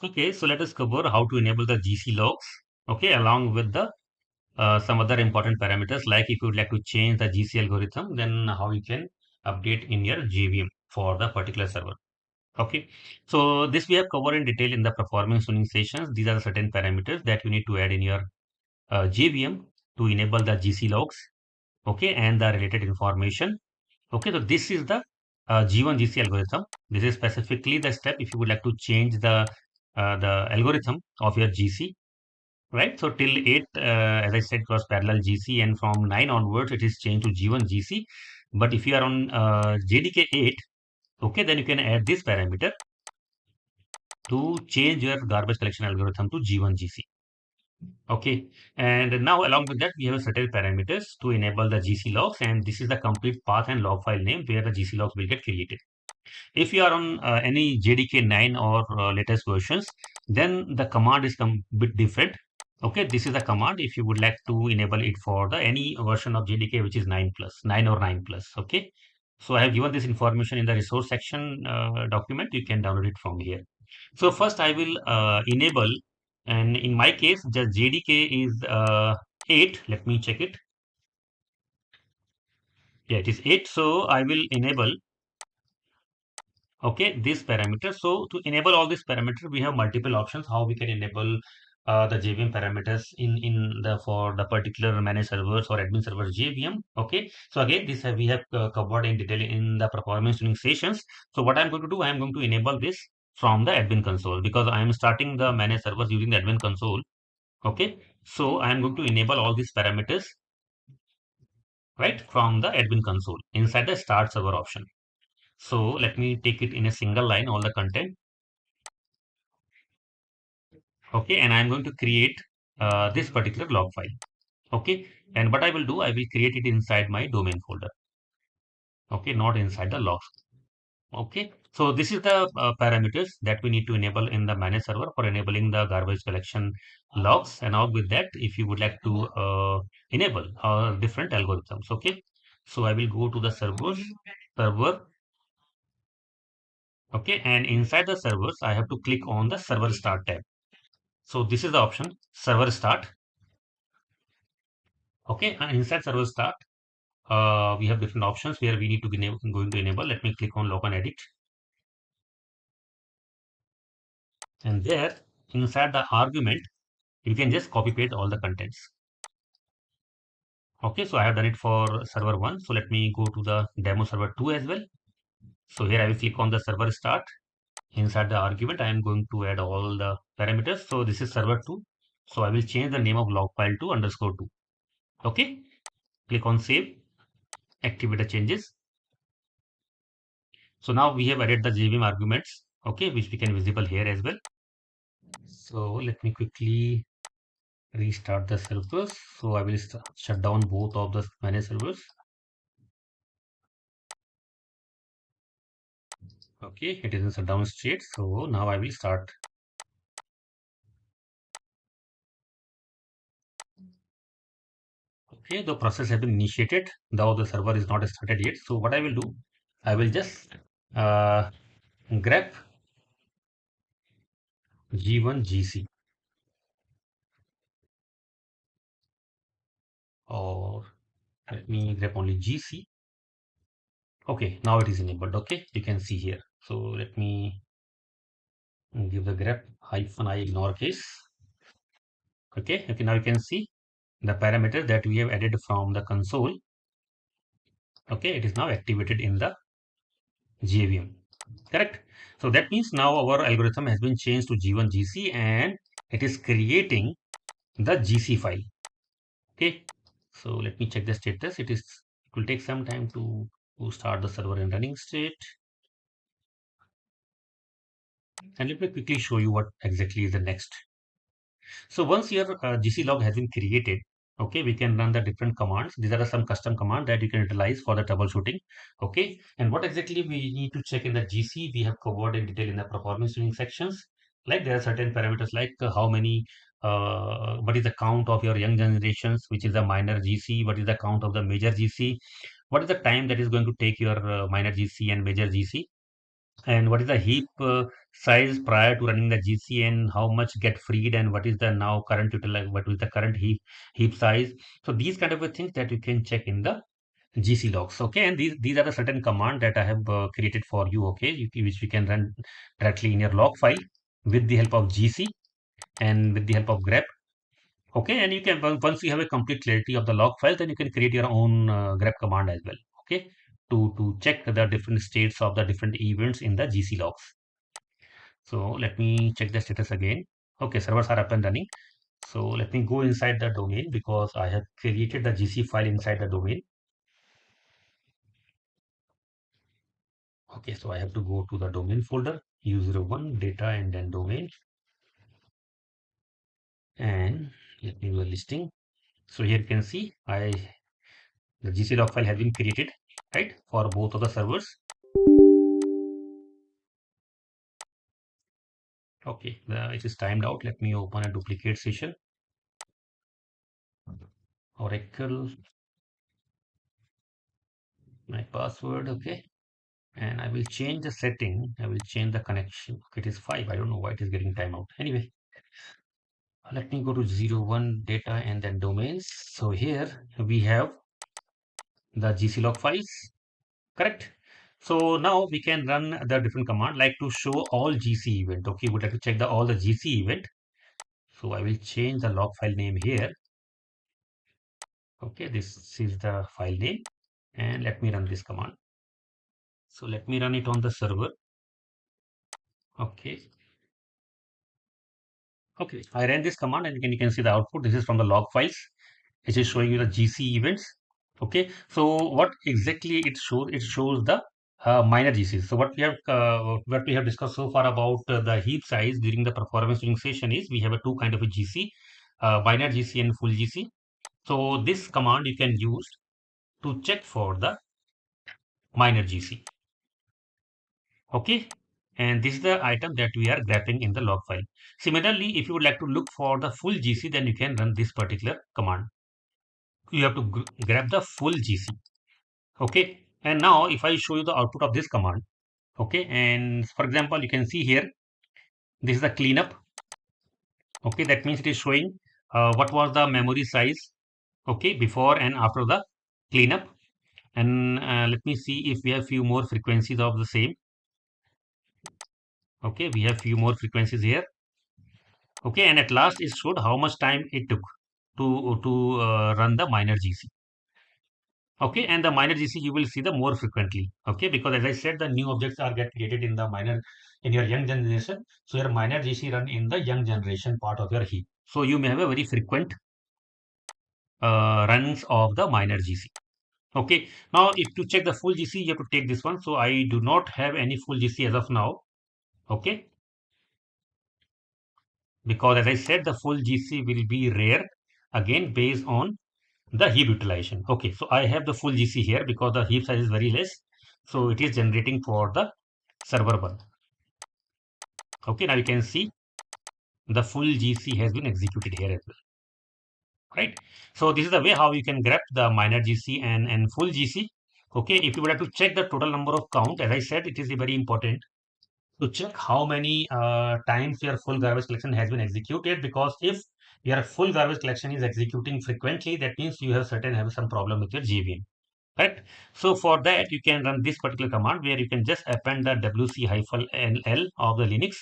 Okay, so let us cover how to enable the GC logs. Okay, along with the some other important parameters, like if you would like to change the GC algorithm, then how you can update in your JVM for the particular server. Okay, so this we have covered in detail in the performance tuning sessions. These are the certain parameters that you need to add in your JVM to enable the GC logs. Okay, and the related information. Okay, so this is the G1 GC algorithm. This is specifically the step if you would like to change the algorithm of your GC, right? So till 8, as I said, it was parallel GC, and from 9 onwards, it is changed to G1 GC. But if you are on JDK 8, okay, then you can add this parameter to change your garbage collection algorithm to G1 GC. Okay, and now along with that, we have certain parameters to enable the GC logs, and this is the complete path and log file name where the GC logs will get created. If you are on any JDK 9 or latest versions, then the command is bit different. Okay, this is the command if you would like to enable it for the any version of JDK which is 9 plus, 9 or 9 plus. Okay, so I have given this information in the resource section document. You can download it from here. So first I will enable, and in my case, just JDK is 8. Let me check it. Yeah, it is 8. So I will enable, okay, this parameter. So to enable all these parameters, we have multiple options how we can enable the JVM parameters in the for the particular managed servers or admin servers JVM. Okay, so again, this we have covered in detail in the performance tuning sessions. So what I'm going to do, I'm going to enable this from the admin console because I am starting the managed servers using the admin console. Okay, so I'm going to enable all these parameters right from the admin console inside the start server option. So let me take it in a single line, all the content. Okay, and I'm going to create this particular log file. Okay, and what I will do, I will create it inside my domain folder. Okay, not inside the logs. Okay, so this is the parameters that we need to enable in the managed server for enabling the garbage collection logs. And along with that, if you would like to enable different algorithms. Okay, so I will go to the server. Okay, and inside the servers, I have to click on the server start tab. So this is the option server start. Okay, and inside server start, we have different options where we need to be going to enable. Let me click on log and edit, and there inside the argument you can just copy paste all the contents. Okay, so I have done it for server 1. So let me go to the demo server 2 as well. So here I will click on the server start. Inside the argument I am going to add all the parameters. So this is server 2, so I will change the name of log file to _2. Okay, click on save, activate the changes. So now we have added the JVM arguments, okay, which we can visible here as well. So let me quickly restart the servers. So I will shut down both of the managed servers. Okay, it is in shutdown state. So now I will start. Okay, the process has been initiated, though the server is not started yet. So what I will do, I will just uh, grep G1 GC, or let me grep only GC. Okay, now it is enabled. Okay, you can see here. So let me give the grep -I ignore case. Okay, okay, now you can see the parameter that we have added from the console. Okay, it is now activated in the JVM. Correct. So that means now our algorithm has been changed to G1 GC and it is creating the GC file. Okay. So let me check the status. It will take some time to start the server in running state. And let me quickly show you what exactly is the next. So once your GC log has been created, okay, we can run the different commands. These are some custom commands that you can utilize for the troubleshooting. Okay, and what exactly we need to check in the GC, we have covered in detail in the performance tuning sections. Like there are certain parameters like how many, what is the count of your young generations, which is the minor GC, what is the count of the major GC, what is the time that is going to take your minor GC and major GC, and what is the heap size prior to running the GC and how much get freed and what is the now current what is the current heap size. So these kind of things that you can check in the GC logs. Okay, and these are the certain command that I have created for you. Okay, which you can run directly in your log file with the help of GC and with the help of grep. Okay, and you can once you have a complete clarity of the log file, then you can create your own grep command as well. Okay, to check the different states of the different events in the GC logs. So let me check the status again. Okay, servers are up and running. So let me go inside the domain because I have created the GC file inside the domain. Okay, so I have to go to the domain folder, U01 data and then domain. And let me do a listing. So here you can see the GC log file has been created, right, for both of the servers. Okay, it is timed out. Let me open a duplicate session. Oracle, my password, okay. And I will change the setting. I will change the connection. Okay, it is 5. I don't know why it is getting timeout. Anyway, let me go to 01 data and then domains. So here we have the GC log files, correct? So now we can run the different command like to show all GC event. Okay, would like to check the all the GC event. So I will change the log file name here. Okay, this is the file name and let me run this command. So let me run it on the server. Okay. Okay, I ran this command and you can see the output. This is from the log files. It is showing you the GC events. Okay, so what exactly it shows? It shows the minor GCs. So what we have discussed so far about the heap size during the performance tuning session is we have a two kind of a GC, minor GC and full GC. So this command you can use to check for the minor GC. Okay, and this is the item that we are grabbing in the log file. Similarly, if you would like to look for the full GC, then you can run this particular command. You have to grab the full GC. Okay, and now if I show you the output of this command, okay, and for example, you can see here, this is the cleanup. Okay, that means it is showing what was the memory size, okay, before and after the cleanup. And let me see if we have few more frequencies of the same. Okay, we have few more frequencies here. Okay, and at last it showed how much time it took to run the minor GC. Okay, and the minor GC you will see the more frequently. Okay, because as I said, the new objects are get created in the minor in your young generation. So your minor GC run in the young generation part of your heap. So you may have a very frequent runs of the minor GC. Okay, now if to check the full GC, you have to take this one. So I do not have any full GC as of now. Okay, because as I said, the full GC will be rare again based on the heap utilization. Okay, so I have the full GC here because the heap size is very less. So it is generating for the server 1. Okay, now you can see the full GC has been executed here as well. Right. So this is the way how you can grab the minor GC and full GC. Okay, if you would like to check the total number of count, as I said, it is very important to check how many times your full garbage collection has been executed, because if your full garbage collection is executing frequently, that means you have some problem with your JVM. Correct. So for that, you can run this particular command where you can just append the wc-l of the Linux.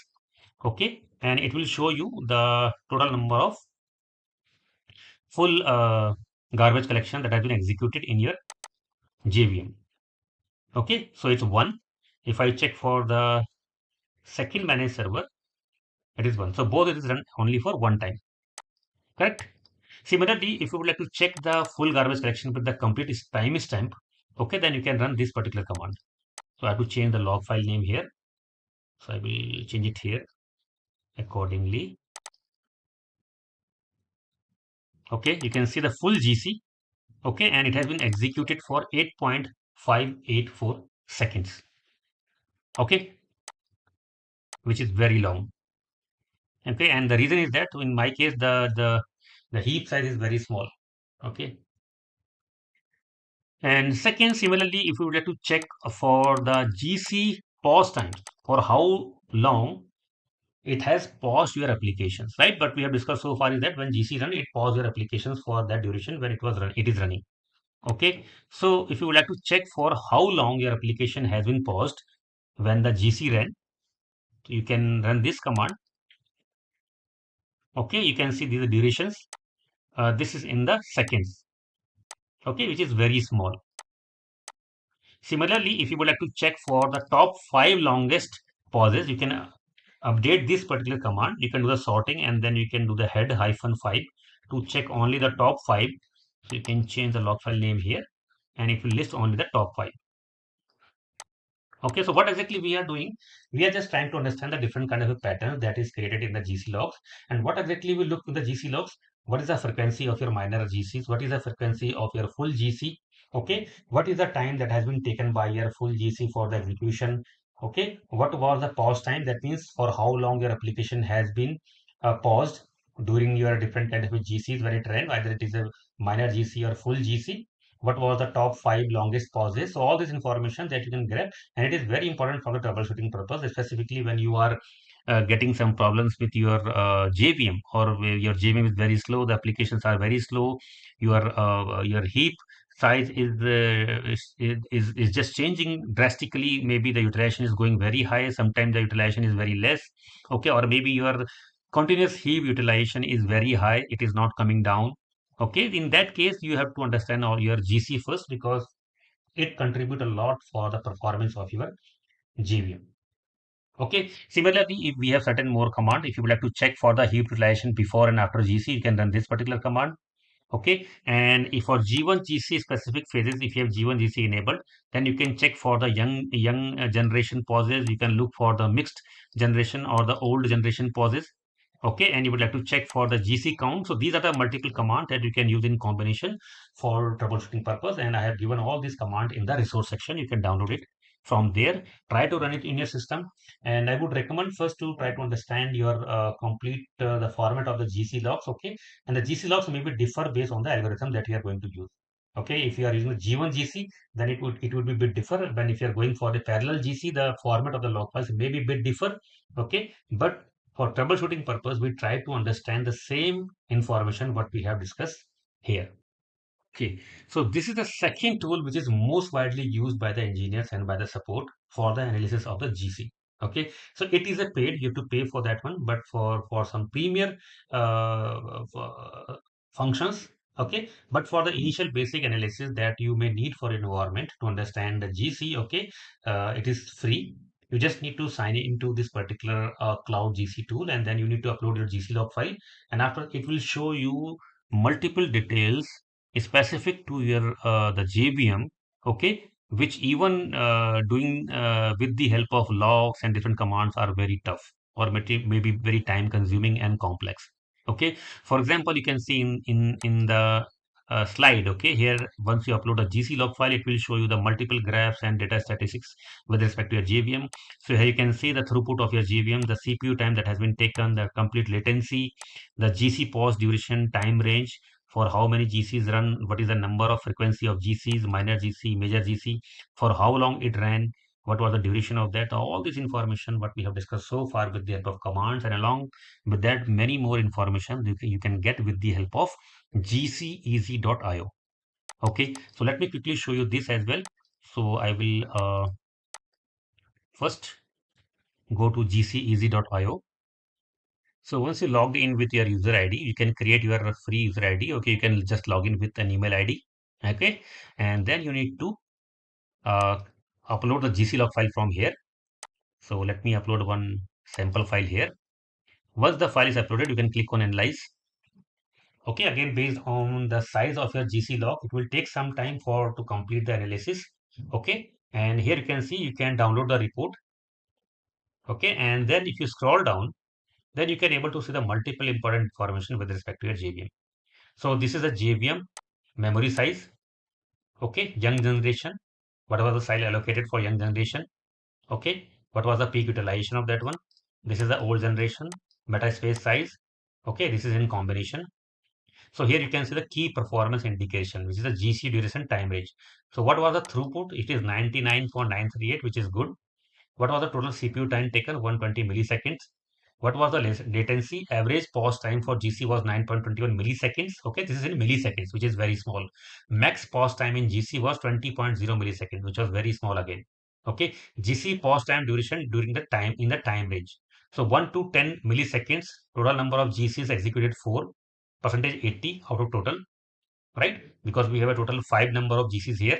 Okay, and it will show you the total number of full garbage collection that has been executed in your JVM. Okay, so it's 1. If I check for the second managed server, it is 1. So both it is run only for one time. Correct. Similarly, if you would like to check the full garbage collection with the complete timestamp, okay, then you can run this particular command. So I have to change the log file name here. So I will change it here accordingly. Okay, you can see the full GC. Okay, and it has been executed for 8.584 seconds. Okay, which is very long. Okay, and the reason is that in my case the heap size is very small. Okay, and second, similarly, if you would like to check for the GC pause time, for how long it has paused your applications, right? But we have discussed so far is that when GC run, it paused your applications for that duration when it is running. Okay. So if you would like to check for how long your application has been paused when the GC ran, you can run this command. Okay. You can see these durations. This is in the seconds. Okay. Which is very small. Similarly, if you would like to check for the top 5 longest pauses, you can update this particular command. You can do the sorting and then you can do the head hyphen 5 to check only the top 5. So you can change the log file name here and it will list only the top 5. Okay, so what exactly we are doing? We are just trying to understand the different kind of a pattern that is created in the GC logs. And what exactly we look in the GC logs? What is the frequency of your minor GCs? What is the frequency of your full GC? Okay, what is the time that has been taken by your full GC for the execution? Okay, what was the pause time? That means for how long your application has been paused during your different kind of GCs when it ran, either it is a minor GC or full GC. What was the top 5 longest pauses? So all this information that you can grab, and it is very important for the troubleshooting purpose, specifically when you are getting some problems with your JVM, or where your JVM is very slow, the applications are very slow, your heap size is just changing drastically. Maybe the utilization is going very high, sometimes the utilization is very less. Okay, or maybe your continuous heap utilization is very high, it is not coming down. Okay, in that case, you have to understand all your GC first, because it contribute a lot for the performance of your JVM. Okay, similarly, if we have certain more command, if you would like to check for the heap utilization before and after GC, you can run this particular command. Okay, and if for G1 GC specific phases, if you have G1 GC enabled, then you can check for the young generation pauses. You can look for the mixed generation or the old generation pauses. Okay, and you would like to check for the GC count. So these are the multiple commands that you can use in combination for troubleshooting purpose. And I have given all these commands in the resource section. You can download it from there. Try to run it in your system. And I would recommend first to try to understand your complete the format of the GC logs. Okay, and the GC logs may be differ based on the algorithm that you are going to use. Okay, if you are using the G1 GC, then it would be a bit differ. When if you are going for the parallel GC, the format of the log files may be a bit differ. Okay, but for troubleshooting purpose, we try to understand the same information what we have discussed here. Okay, so this is the second tool which is most widely used by the engineers and by the support for the analysis of the GC. Okay, so it is a paid, you have to pay for that one, but for some premier functions. Okay, but for the initial basic analysis that you may need for environment to understand the GC, okay, it is free. You just need to sign into this particular cloud GC tool, and then you need to upload your GC log file, and after it will show you multiple details specific to your the JVM, okay, which even doing with the help of logs and different commands are very tough, or maybe very time consuming and complex. Okay, for example, you can see in the slide. Okay, here once you upload a GC log file, it will show you the multiple graphs and data statistics with respect to your JVM. So here you can see the throughput of your JVM, the CPU time that has been taken, the complete latency, the GC pause duration, time range, for how many GCs run, what is the number of frequency of GCs, minor GC, major GC, for how long it ran, what was the duration of that. All this information what we have discussed so far with the help of commands, and along with that many more information you can get with the help of gceasy.io. Okay, so let me quickly show you this as well. So I will first go to gceasy.io. So once you logged in with your user ID, you can create your free user ID. Okay, you can just log in with an email ID. Okay, and then you need to uh, upload the GC log file from here. So let me upload one sample file here. Once the file is uploaded, you can click on analyze. Okay, again based on the size of your GC log, it will take some time for to complete the analysis. Okay, and here you can see you can download the report. Okay, and then if you scroll down, then you can able to see the multiple important information with respect to your JVM. So this is a JVM memory size. Okay, young generation. What was the size allocated for young generation? Okay, what was the peak utilization of that one? This is the old generation. Meta space size. Okay, this is in combination. So here you can see the key performance indication, which is the GC duration time range. So what was the throughput? It is 99.938, which is good. What was the total CPU time taken? 120 milliseconds. What was the latency? Average pause time for GC was 9.21 milliseconds. Okay, this is in milliseconds, which is very small. Max pause time in GC was 20.0 milliseconds, which was very small again. Okay, GC pause time duration during the time in the time range. So 1 to 10 milliseconds, total number of GCs executed 4, percentage 80 out of total, right? Because we have a total 5 number of GCs here.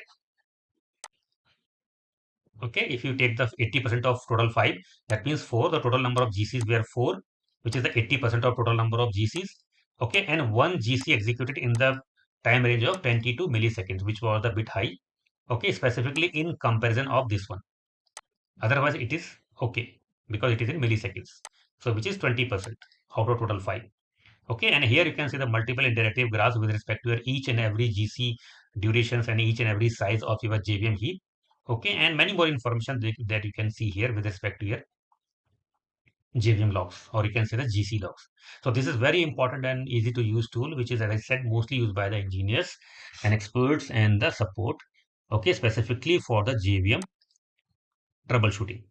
Okay, if you take the 80% of total 5, that means 4, the total number of GCs were 4, which is the 80% of total number of GCs. Okay, and one GC executed in the time range of 22 milliseconds, which was a bit high. Okay, specifically in comparison of this one. Otherwise, it is okay because it is in milliseconds. So, which is 20% out of total 5. Okay, and here you can see the multiple interactive graphs with respect to your each and every GC durations and each and every size of your JVM heap. Okay, and many more information that you can see here with respect to your JVM logs, or you can say the GC logs. So this is very important and easy to use tool, which is, as I said, mostly used by the engineers and experts and the support. Okay, specifically for the JVM troubleshooting.